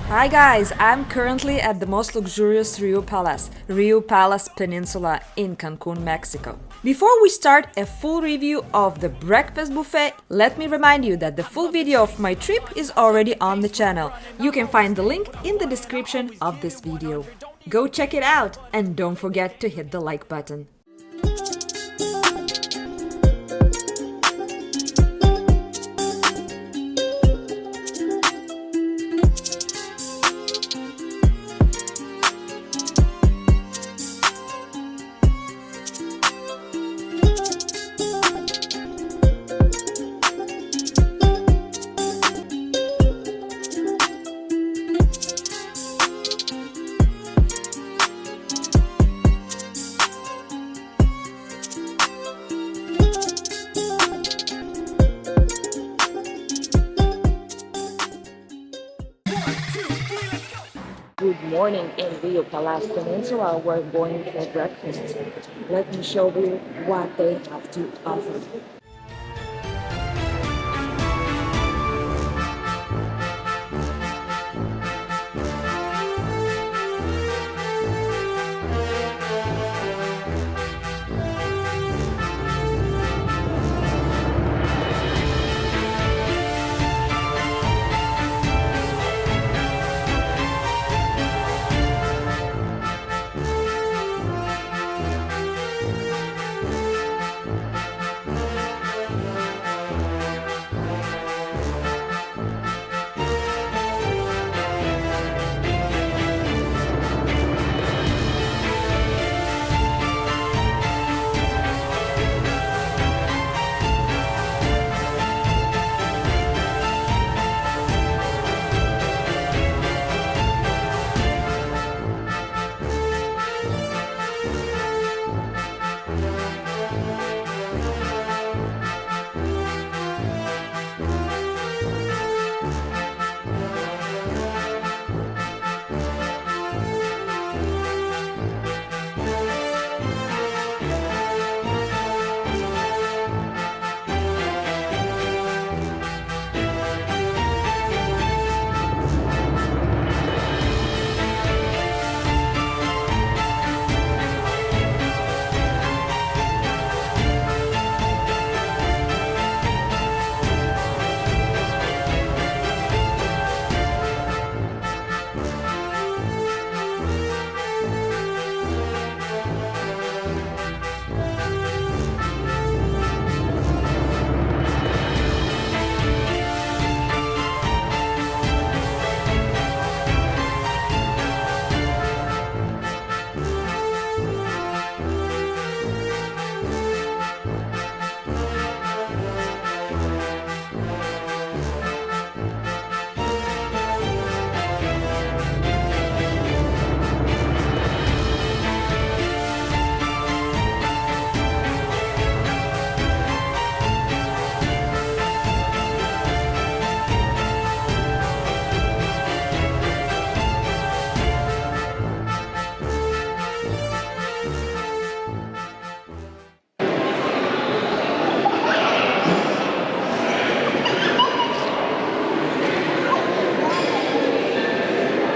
Hi guys, I'm currently at the most luxurious Rio Palace Peninsula in Cancun, Mexico. Before we start a full review of the breakfast buffet, let me remind you that the full video of my trip is already on the channel. You can find the link in the description of this video. Go check it out and don't forget to hit the like button. Good morning in Rio Palace Peninsula. We're going for breakfast. Let me show you what they have to offer.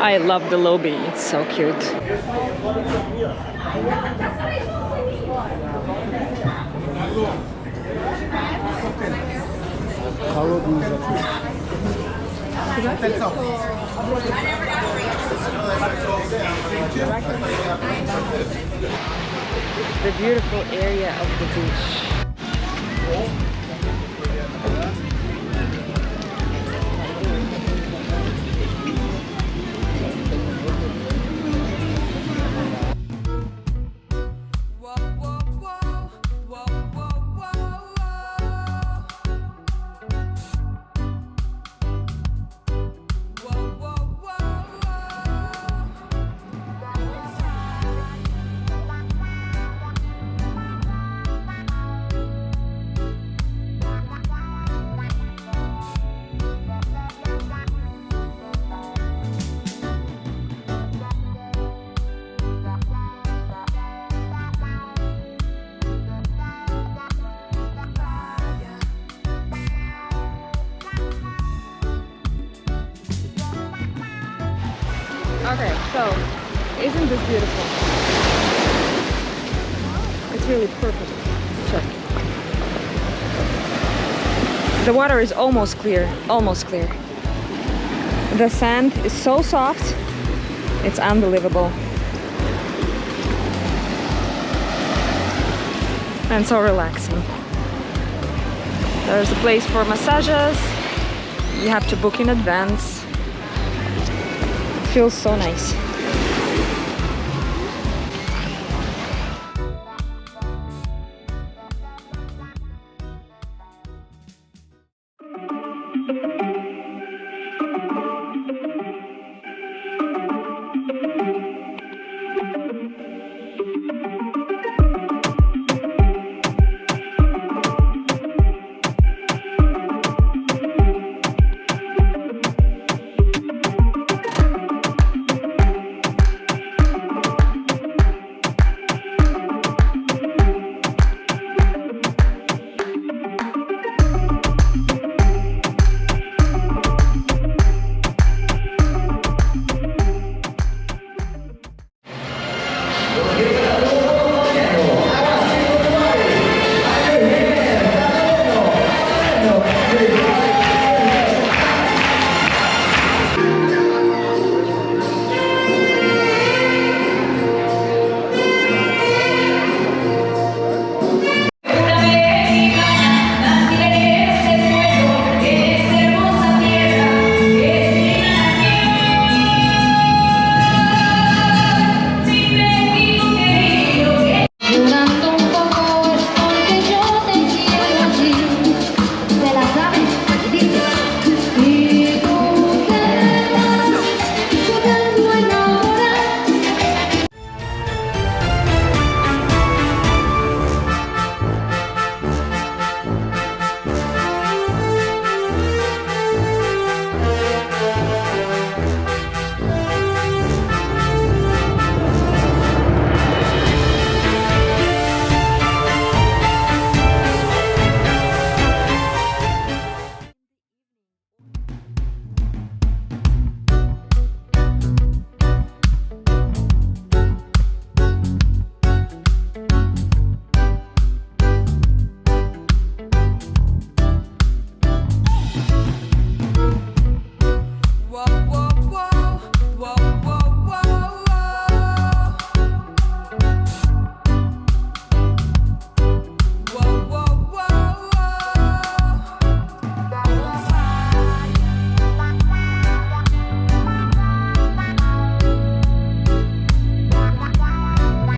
I love the lobby, it's so cute. The beautiful area of the beach. Okay, so isn't this beautiful? It's really perfect. Check. The water is almost clear, almost clear. The sand is so soft, it's unbelievable. And so relaxing. There's a place for massages. You have to book in advance. It feels so nice.